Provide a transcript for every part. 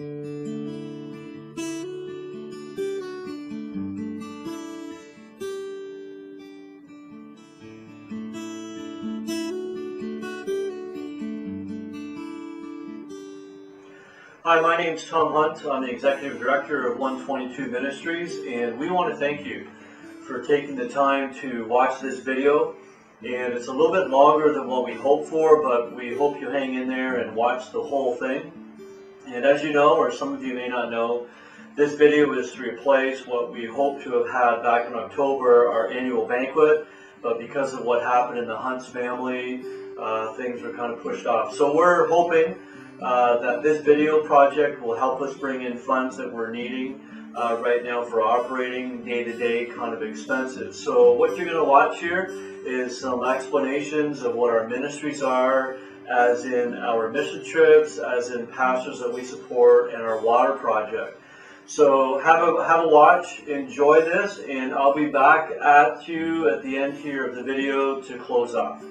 Hi, my name's Tom Hunt. I'm the Executive Director of 122 Ministries, and we want to thank you for taking the time to watch this video. And it's a little bit longer than what we hoped for, but we hope you hang in there and watch the whole thing. And as you know, or some of you may not know, this video is to replace what we hoped to have had back in October, our annual banquet, but because of what happened in the Hunt's family, things were kind of pushed off. So we're hoping that this video project will help us bring in funds that we're needing right now for operating day-to-day kind of expenses. So what you're going to watch here is some explanations of what our ministries are, as in our mission trips, as in pastors that we support, and our water project. So have a watch, enjoy this, and I'll be back at you at the end here of the video to close off.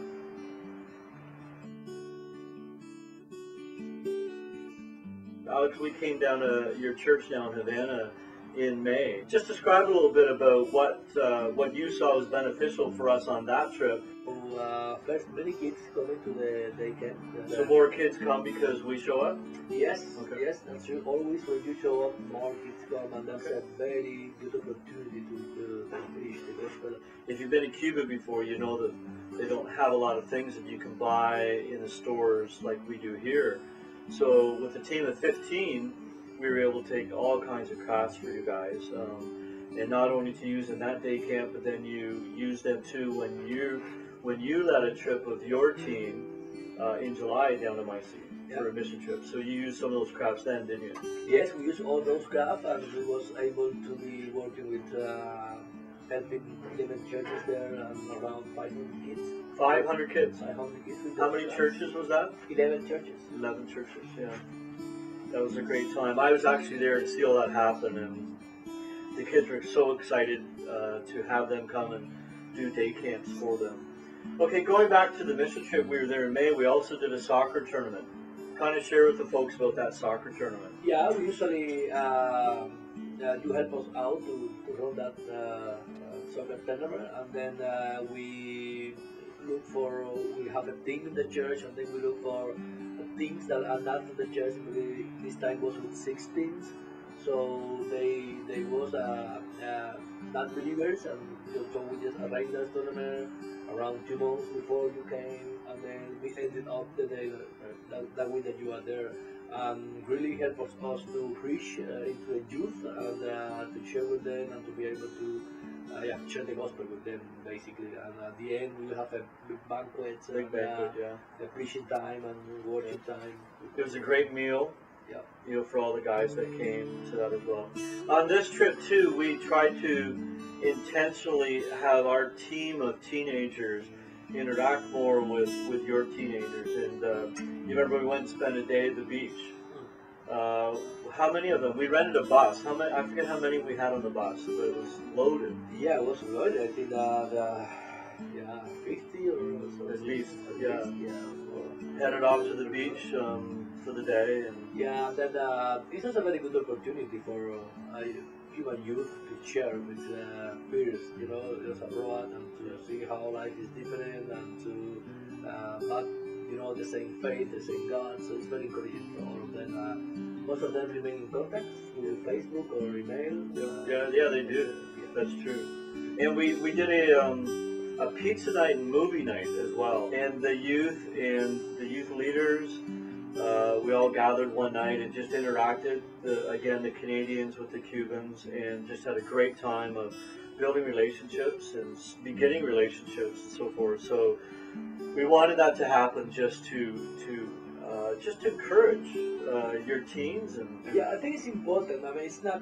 Alex, we came down to your church down in Havana in May. Just describe a little bit about what you saw was beneficial for us on that trip. First, many kids coming to the day camp. So more kids come because we show up? Yes, okay. Yes, that's true. Always when you show up, more kids come, and that's a very good opportunity to preach the gospel. If you've been in Cuba before, you know that they don't have a lot of things that you can buy in the stores like we do here. So with a team of 15, we were able to take all kinds of crafts for you guys, and not only to use in that day camp, but then you use them too when you led a trip with your team in July down to Mycenae for a mission trip. So you used some of those crafts then, didn't you? Yes, we used all those crafts, and we was able to be working with helping 11 churches there and around 500 kids. 500 kids? 500 kids. How many churches was that? 11 churches. 11 churches, yeah. That was a great time. I was actually there to see all that happen, and the kids were so excited to have them come and do day camps for them. Okay, going back to the mission trip, we were there in May. We also did a soccer tournament. Kind of share with the folks about that soccer tournament. Yeah, we usually you help us out to run that soccer tournament, and then we look for, we have a team in the church, and then we look for teams that are not from the church. This time was with 6 teams, so they was not believers, and so we just arranged that tournament around 2 months before you came, and then we ended up the day that week that you are there. Really helped us to preach into the youth, and to share with them, and to be able to share the gospel with them, basically. And at the end, we will have a big banquet, a preaching time and worship time. It was a great meal. Yeah. You know, for all the guys that came to that as well. On this trip too, we tried to intentionally have our team of teenagers interact more with your teenagers. And you remember we went and spent a day at the beach. How many of them? We rented a bus. How many? I forget how many we had on the bus, but it was loaded. Yeah, it was loaded. I think 50 or so. At least, yeah. Headed off to the beach for the day. And yeah, then this was a very good opportunity for human youth to share with peers, you know, just abroad, and to see how life is different, and to not, you know, the same faith, the same God. So it's very encouraging for all of them. Most of them remain in contact through Facebook or email. Yeah, they do. That's true. And we did a pizza night and movie night as well. And the youth leaders, we all gathered one night and just interacted. Again, the Canadians with the Cubans, and just had a great time of building relationships and beginning relationships and so forth. So we wanted that to happen just to encourage your teens. And yeah, I think it's important. I mean, it's not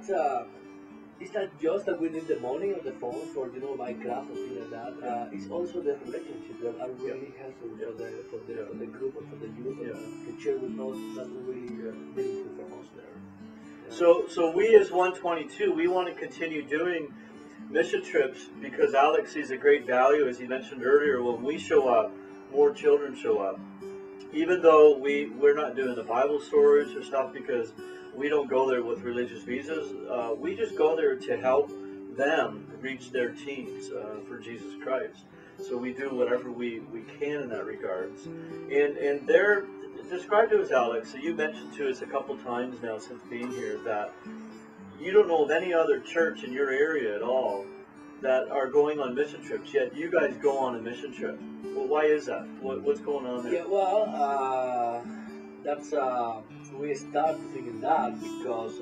just that we need the money or the funds for, you know, buy craft or things like that. It's also the relationships that are really helpful for the group or for the youth to share with us. That's really meaningful for us there. Yeah. So we as 122, we want to continue doing mission trips because Alex sees a great value, as he mentioned earlier. When we show up, more children show up. Even though we're not doing the Bible stories or stuff, because we don't go there with religious visas. We just go there to help them reach their teams for Jesus Christ. So we do whatever we can in that regards. And they're, describe to us, Alex, so you mentioned to us a couple times now since being here that you don't know of any other church in your area at all that are going on mission trips, yet you guys go on a mission trip. Well, why is that? What's going on there? Yeah, well, that's we started thinking that because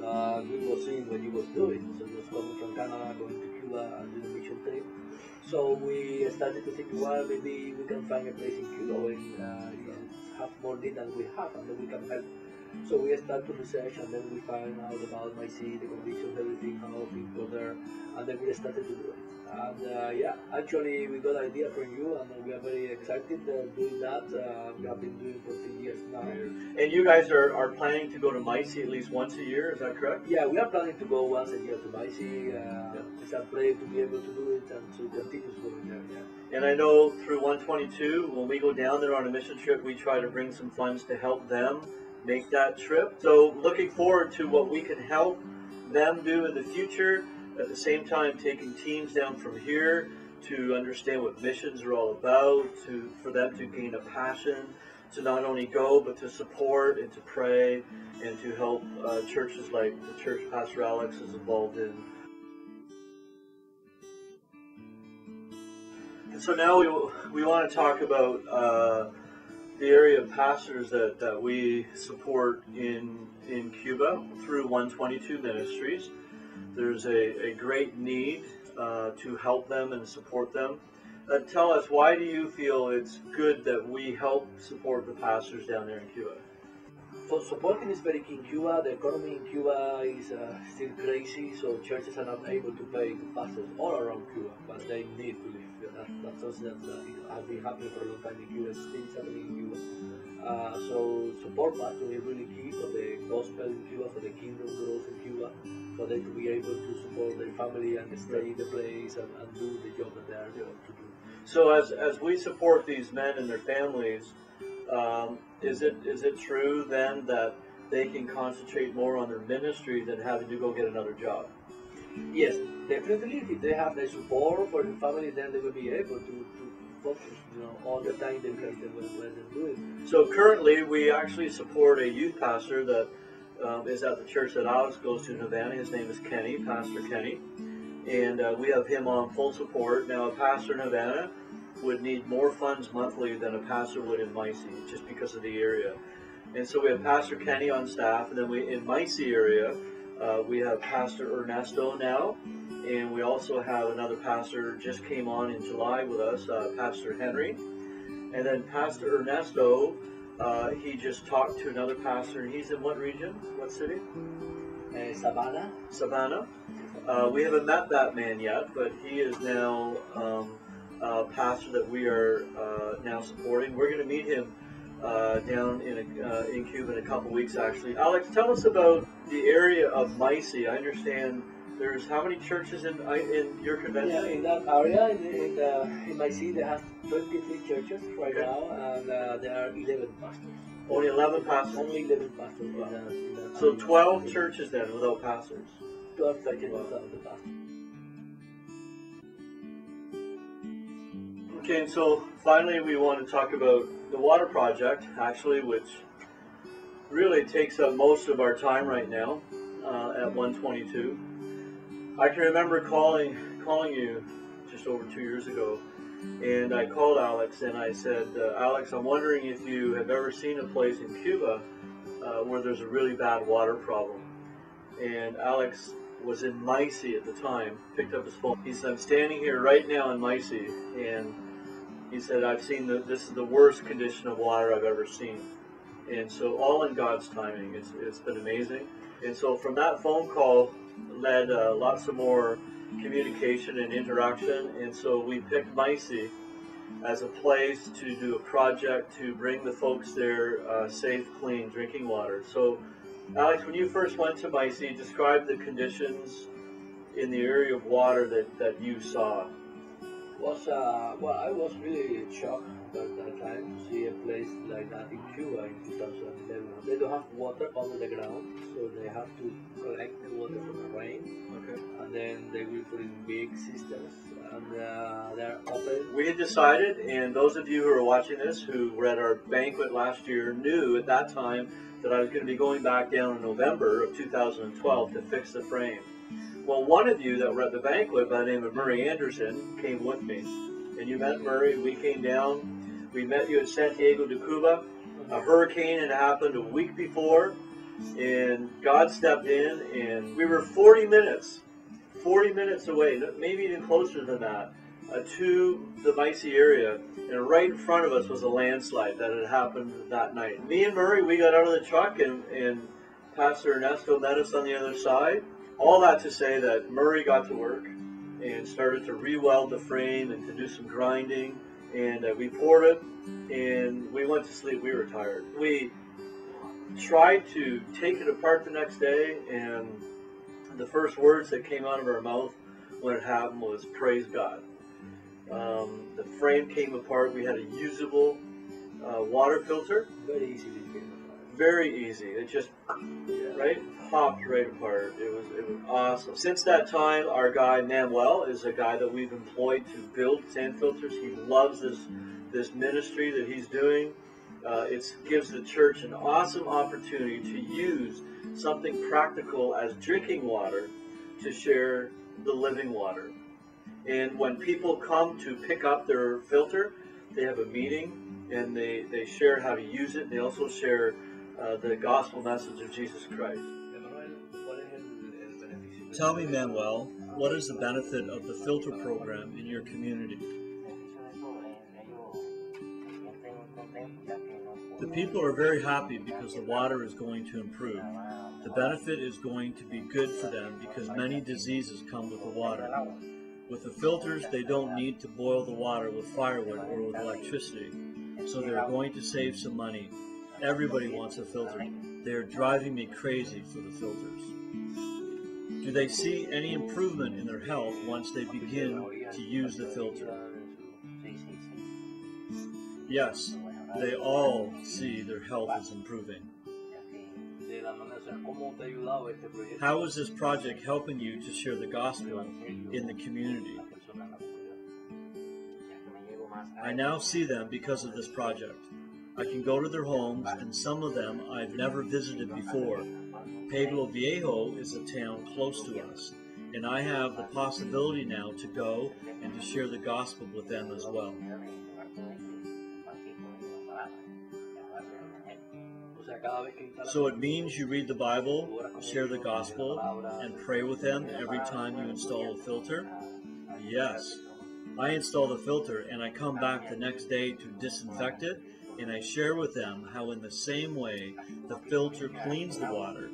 we were seeing what you was doing. So you was coming from Canada, going to Cuba, and doing a mission trip. So we started to think, well, maybe we can find a place in Cuba where you have more need than we have, and then we can help. So we started to research, and then we found out about my city, the conditions, everything, how things go there, and then we started to do it. And yeah, actually we got an idea from you, and we are very excited doing that. We have been doing for 3 years now. And you guys are planning to go to Maisie at least once a year, is that correct? Yeah, we are planning to go once a year to Maisie. It's a plan to be able to do it and to continue going there. Yeah. And I know through 122, when we go down there on a mission trip, we try to bring some funds to help them make that trip. So looking forward to what we can help them do in the future. At the same time, taking teams down from here to understand what missions are all about, for them to gain a passion to not only go, but to support and to pray and to help churches like the church Pastor Alex is involved in. And so now we want to talk about the area of pastors that we support in Cuba through 122 Ministries. There's a great need to help them and support them. Tell us, why do you feel it's good that we help support the pastors down there in Cuba? So supporting is very key in Cuba. The economy in Cuba is still crazy, so churches are not able to pay the pastors all around Cuba, but they need to live. That's something that has been happening for a long time in Cuba, still happening in Cuba. So support pastors is really key for the gospel in Cuba, for the kingdom growth in Cuba, for them to be able to support their family and stay in the place and do the job that they are able to do. So as we support these men and their families, is it true then that they can concentrate more on their ministry than having to go get another job? Yes, definitely. If they have the support for the family, then they will be able to focus, all the time they can do it. So currently, we actually support a youth pastor that is at the church that Alex goes to in Havana. His name is Kenny, Pastor Kenny, and we have him on full support. Now, a pastor in Havana would need more funds monthly than a pastor would in Maisie, just because of the area. And so we have Pastor Kenny on staff, and then in Maisie area, we have Pastor Ernesto now, and we also have another pastor just came on in July with us, Pastor Henry. And then Pastor Ernesto, he just talked to another pastor, and he's in what region? What city? Savannah. Savannah. We haven't met that man yet, but he is now a pastor that we are now supporting. We're going to meet him down in Cuba in a couple weeks, actually. Alex, tell us about the area of Maisie. I understand there's how many churches in your convention? Yeah, in that area, in Maisie, they have 23 churches right now, and there are 11 pastors. Only 11 pastors? Only 11 pastors. In that so 12 churches then without pastors? 12 churches without the pastors. Okay, and so finally we want to talk about the water project, actually, which really takes up most of our time right now at 122. I can remember calling you just over 2 years ago, and I called Alex and I said, Alex, I'm wondering if you have ever seen a place in Cuba where there's a really bad water problem. And Alex was in Maisie at the time, picked up his phone. He said, I'm standing here right now in Maisie, and he said, I've seen this is the worst condition of water I've ever seen. And so all in God's timing. It's been amazing. And so from that phone call led lots of more communication and interaction. And so we picked Maisie as a place to do a project to bring the folks there safe, clean drinking water. So Alex, when you first went to Maisie, describe the conditions in the area of water that you saw. Well, I was really shocked first time to see a place like that in Cuba in 2011. They don't have water under the ground, so they have to collect the water from the rain. Okay. And then they will put in big systems, and they're open. We had decided, and those of you who are watching this who were at our banquet last year knew at that time that I was going to be going back down in November of 2012 to fix the frame. Well, one of you that were at the banquet by the name of Murray Anderson came with me. And you met Murray, we came down, we met you at Santiago de Cuba. A hurricane had happened a week before, and God stepped in, and we were 40 minutes away, maybe even closer than that, to the Micey area, and right in front of us was a landslide that had happened that night. Me and Murray, we got out of the truck, and Pastor Ernesto met us on the other side. All that to say that Murray got to work and started to re-weld the frame and to do some grinding, and we poured it, and we went to sleep. We were tired. We tried to take it apart the next day, and the first words that came out of our mouth when it happened was, "Praise God." The frame came apart. We had a usable water filter. Very easily came apart. Very easy. It just right popped right apart. It was awesome. Since that time, our guy Manuel is a guy that we've employed to build sand filters. He loves this ministry that he's doing. It gives the church an awesome opportunity to use something practical as drinking water to share the living water. And when people come to pick up their filter, they have a meeting and they share how to use it. They also share the gospel message of Jesus Christ. Tell me, Manuel, what is the benefit of the filter program in your community? The people are very happy because the water is going to improve. The benefit is going to be good for them because many diseases come with the water. With the filters, they don't need to boil the water with firewood or with electricity, so they're going to save some money. Everybody wants a filter. They are driving me crazy for the filters. Do they see any improvement in their health once they begin to use the filter? Yes, they all see their health is improving. How is this project helping you to share the gospel in the community? I now see them because of this project. I can go to their homes, and some of them I've never visited before. Pueblo Viejo is a town close to us, and I have the possibility now to go and to share the gospel with them as well. So it means you read the Bible, share the gospel, and pray with them every time you install a filter? Yes. I install the filter and I come back the next day to disinfect it, and I share with them how in the same way the filter cleans the water,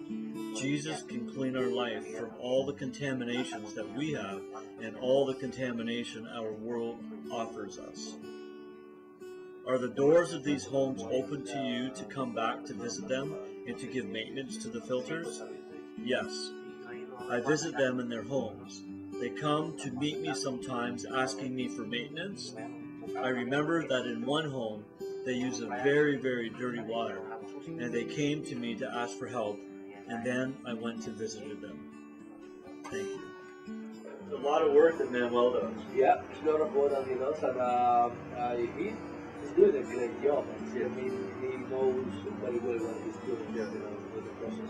Jesus can clean our life from all the contaminations that we have and all the contamination our world offers us. Are the doors of these homes open to you to come back to visit them and to give maintenance to the filters? Yes. I visit them in their homes. They come to meet me sometimes asking me for maintenance. I remember that in one home they use a very, very dirty water, and they came to me to ask for help, and then I went to visit them. Thank you. It's a lot of work that Manuel does. Yeah, it's a lot of work that he does, and he's doing a great job. I mean, he knows very well what he's doing with the process.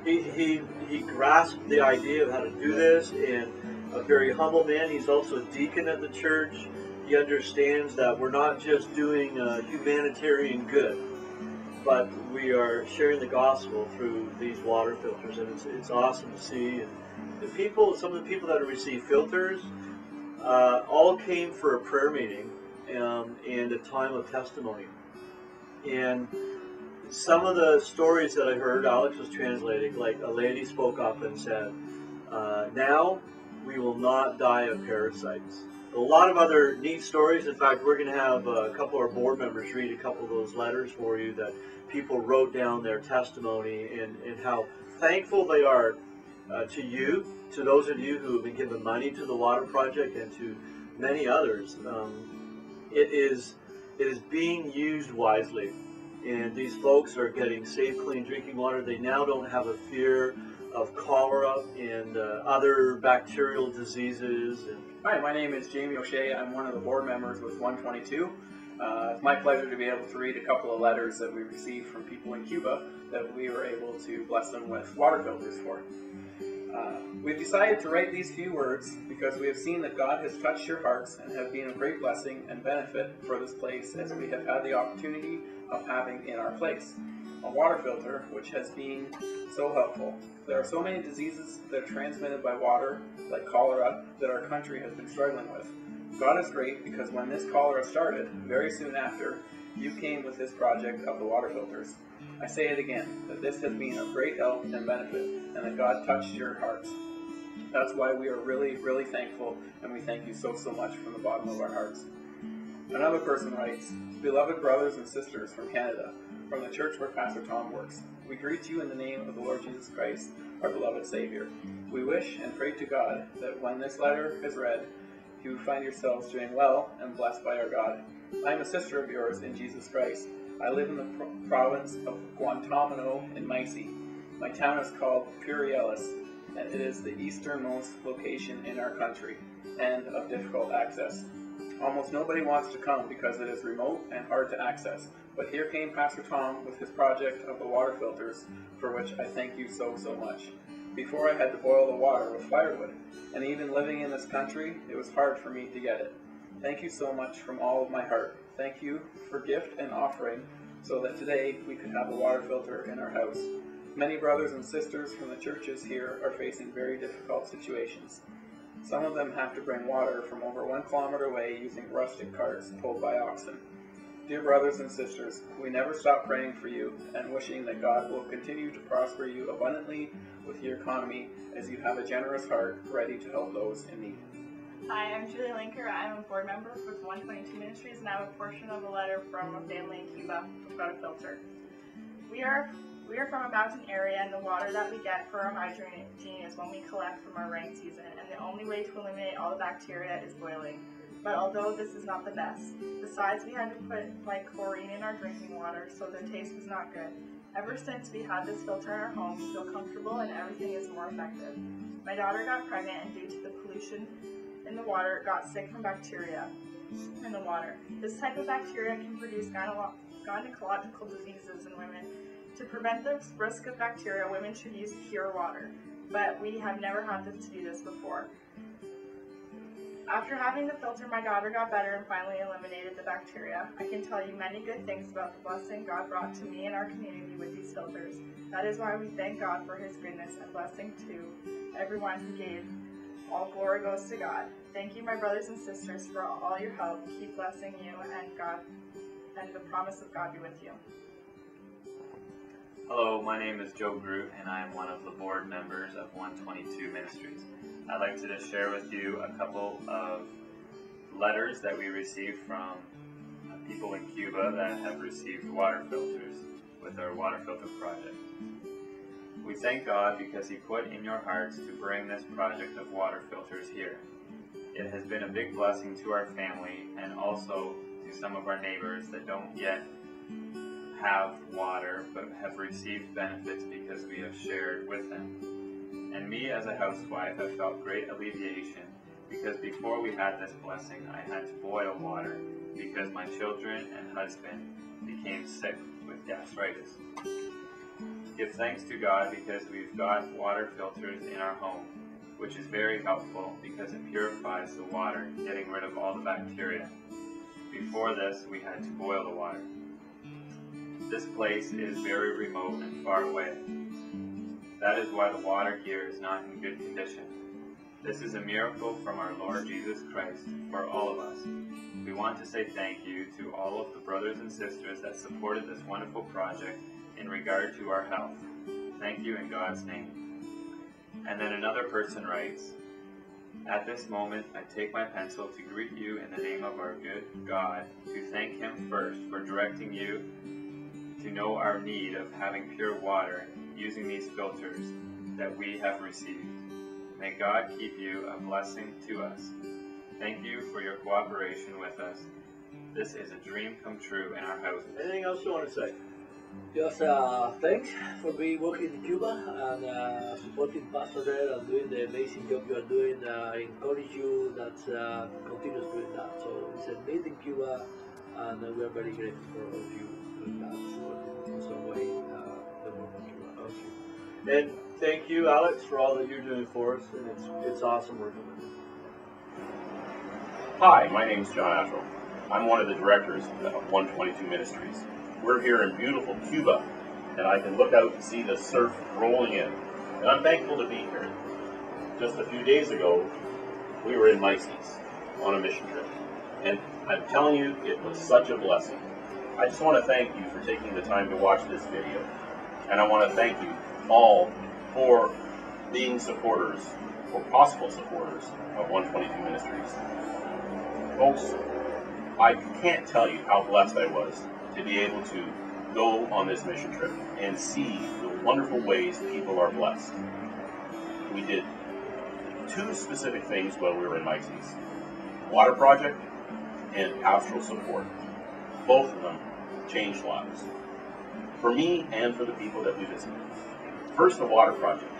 He grasped the idea of how to do this, and a very humble man. He's also a deacon at the church. He understands that we're not just doing humanitarian good, but we are sharing the gospel through these water filters, and it's awesome to see. And the people, some of the people that have received filters, all came for a prayer meeting and a time of testimony. And some of the stories that I heard, Alex was translating, like a lady spoke up and said, now we will not die of parasites. A lot of other neat stories. In fact, we're going to have a couple of our board members read a couple of those letters for you that people wrote down their testimony and how thankful they are to you, to those of you who have been giving money to the water project, and to many others. It is it is being used wisely. And these folks are getting safe, clean drinking water. They now don't have a fear of cholera and other bacterial diseases. Hi, my name is Jamie O'Shea. I'm one of the board members with 122. It's my pleasure to be able to read a couple of letters that we received from people in Cuba that we were able to bless them with water filters for. We've decided to write these few words because we have seen that God has touched your hearts and have been a great blessing and benefit for this place as we have had the opportunity of having in our place a water filter, which has been so helpful. There are so many diseases that are transmitted by water, like cholera, that our country has been struggling with. God is great because when this cholera started, very soon after, you came with this project of the water filters. I say it again, that this has been of great help and benefit, and that God touched your hearts. That's why we are really, really thankful, and we thank you so much from the bottom of our hearts. Another person writes, "Beloved brothers and sisters from Canada, from the church where Pastor Tom works, we greet you in the name of the Lord Jesus Christ, our beloved Savior. We wish and pray to God that when this letter is read, you find yourselves doing well and blessed by our God. I am a sister of yours in Jesus Christ. I live in the province of Guantanamo in Maisie. My town is called Purielis, and it is the easternmost location in our country and of difficult access. Almost nobody wants to come because it is remote and hard to access. But here came Pastor Tom with his project of the water filters, for which I thank you so much. Before I had to boil the water with firewood, and even living in this country, it was hard for me to get it. Thank you so much from all of my heart. Thank you for gift and offering so that today we could have a water filter in our house. Many brothers and sisters from the churches here are facing very difficult situations. Some of them have to bring water from over 1 kilometer away using rustic carts pulled by oxen. Dear brothers and sisters, we never stop praying for you and wishing that God will continue to prosper you abundantly with your economy as you have a generous heart ready to help those in need." Hi, I'm Julie Linker. I'm a board member with 122 Ministries, and I have a portion of a letter from a family in Cuba who got a filter. We are from a mountain area, and the water that we get for our hygiene is when we collect from our rain season, and the only way to eliminate all the bacteria is boiling. But although this is not the best, besides we had to put chlorine in our drinking water, so the taste was not good. Ever since we had this filter in our home, we feel comfortable and everything is more effective. My daughter got pregnant, and due to the pollution in the water, got sick from bacteria in the water. This type of bacteria can produce gynecological diseases in women. To prevent the risk of bacteria, women should use pure water, but we have never had to do this before. After having the filter, my daughter got better and finally eliminated the bacteria. I can tell you many good things about the blessing God brought to me and our community with these filters. That is why we thank God for his goodness and blessing to everyone who gave. All glory goes to God. Thank you, my brothers and sisters, for all your help. Keep blessing you, and God, and the promise of God be with you. Hello, my name is Joe Groot, and I am one of the board members of 122 Ministries. I'd like to just share with you a couple of letters that we received from people in Cuba that have received water filters with our water filter project. We thank God because he put in your hearts to bring this project of water filters here. It has been a big blessing to our family and also to some of our neighbors that don't yet have water but have received benefits because we have shared with them. And me as a housewife have felt great alleviation because before we had this blessing I had to boil water because my children and husband became sick with gastritis. Give thanks to God because we've got water filters in our home, which is very helpful because it purifies the water, getting rid of all the bacteria. Before this, we had to boil the water. This place is very remote and far away. That is why the water here is not in good condition. This is a miracle from our Lord Jesus Christ for all of us. We want to say thank you to all of the brothers and sisters that supported this wonderful project in regard to our health. Thank you in God's name. And then another person writes, "At this moment, I take my pencil to greet you in the name of our good God, to thank him first for directing you to know our need of having pure water using these filters that we have received. May God keep you a blessing to us. Thank you for your cooperation with us. This is a dream come true in our houses. Anything else you want to say? Just thanks for being working in Cuba and supporting Pastor there and doing the amazing job you are doing. I encourage you that continue doing that. So it's a need in Cuba, and we are very grateful for all of you doing that, supporting in some way the work in Cuba. Okay. And thank you, Alex, for all that you're doing for us, and it's awesome working with you. Hi, my name is John Ashel. I'm one of the directors of 122 Ministries. We're here in beautiful Cuba, and I can look out and see the surf rolling in. And I'm thankful to be here. Just a few days ago, we were in Mices on a mission trip. And I'm telling you, it was such a blessing. I just want to thank you for taking the time to watch this video. And I want to thank you all for being supporters, or possible supporters, of 122 Ministries. Folks, I can't tell you how blessed I was to be able to go on this mission trip and see the wonderful ways people are blessed. We did two specific things while we were in Mices: water project and pastoral support. Both of them changed lives, for me and for the people that we visited. First, the water project.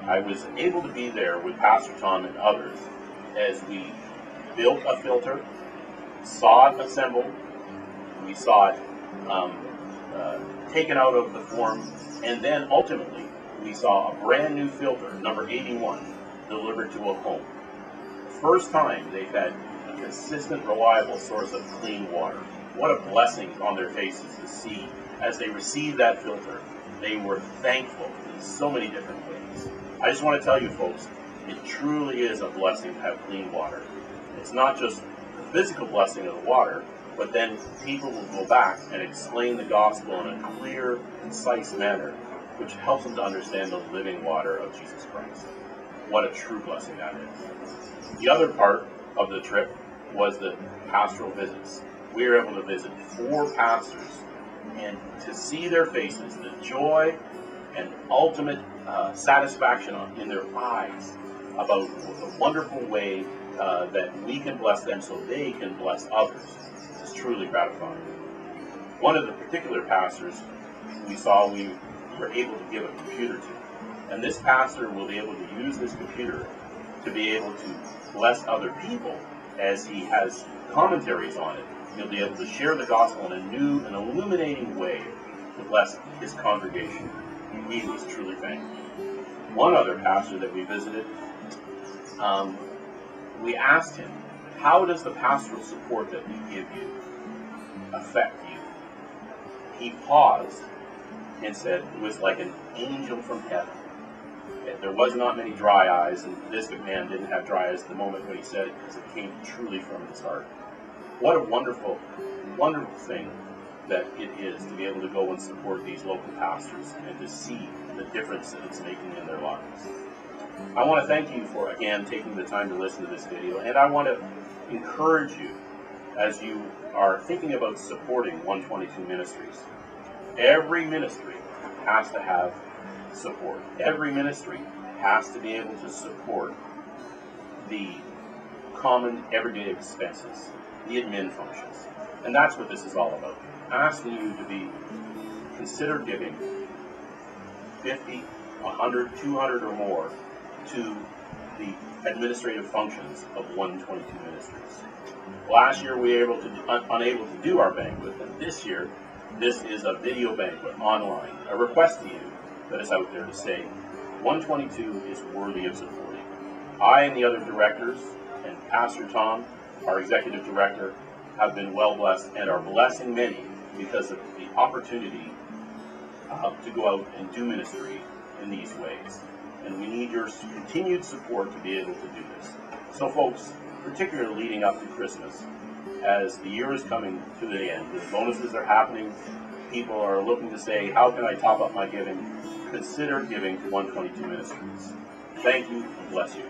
I was able to be there with Pastor Tom and others as we built a filter, saw it assembled, we saw it taken out of the form, and then ultimately we saw a brand new filter, number 81, delivered to a home. First time they've had a consistent, reliable source of clean water. What a blessing on their faces to see as they received that filter. They were thankful in so many different ways. I just want to tell you folks, it truly is a blessing to have clean water. It's not just the physical blessing of the water, but then people will go back and explain the gospel in a clear, concise manner, which helps them to understand the living water of Jesus Christ. What a true blessing that is. The other part of the trip was the pastoral visits. We were able to visit 4 pastors, and to see their faces, the joy and ultimate satisfaction in their eyes about the wonderful way that we can bless them so they can bless others, is truly gratifying. One of the particular pastors we saw, we were able to give a computer to. And this pastor will be able to use this computer to be able to bless other people as he has commentaries on it. He'll be able to share the gospel in a new and illuminating way to bless his congregation. He was truly thankful. One other pastor that we visited, we asked him, how does the pastoral support that we give you affect you? He paused and said it was like an angel from heaven. There was not many dry eyes, and this man didn't have dry eyes at the moment when he said it, because it came truly from his heart. What a wonderful, wonderful thing that it is to be able to go and support these local pastors and to see the difference that it's making in their lives. I want to thank you for, again, taking the time to listen to this video, and I want to encourage you as you are thinking about supporting 122 Ministries. Every ministry has to have support. Every ministry has to be able to support the common everyday expenses, the admin functions. And that's what this is all about. Asking you to consider giving 50, 100, 200 or more to the administrative functions of 122 Ministries. Last year we were unable to do our banquet, and this year this is a video banquet online. A request to you that is out there to say 122 is worthy of supporting. I and the other directors and Pastor Tom, our executive director, have been well blessed and are blessing many because of the opportunity to go out and do ministry in these ways. And we need your continued support to be able to do this. So folks, particularly leading up to Christmas, as the year is coming to the end, the bonuses are happening, people are looking to say, how can I top up my giving? Consider giving to 122 Ministries. Thank you and bless you.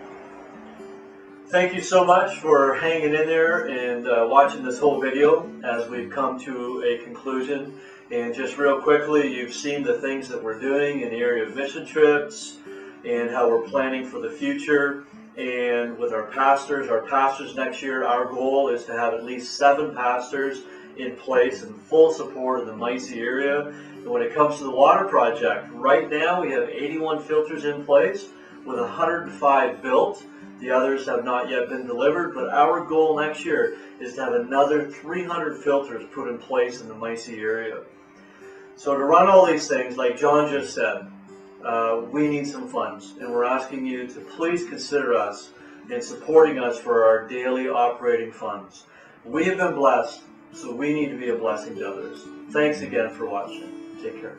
Thank you so much for hanging in there and watching this whole video as we've come to a conclusion. And just real quickly, you've seen the things that we're doing in the area of mission trips and how we're planning for the future. and with our pastors next year, our goal is to have at least 7 pastors in place and full support in the Micey area. And when it comes to the water project, right now we have 81 filters in place with 105 built. The others have not yet been delivered, but our goal next year is to have another 300 filters put in place in the Micey area. So to run all these things, like John just said, we need some funds, and we're asking you to please consider us in supporting us for our daily operating funds. We have been blessed, so we need to be a blessing to others. Thanks again for watching. Take care.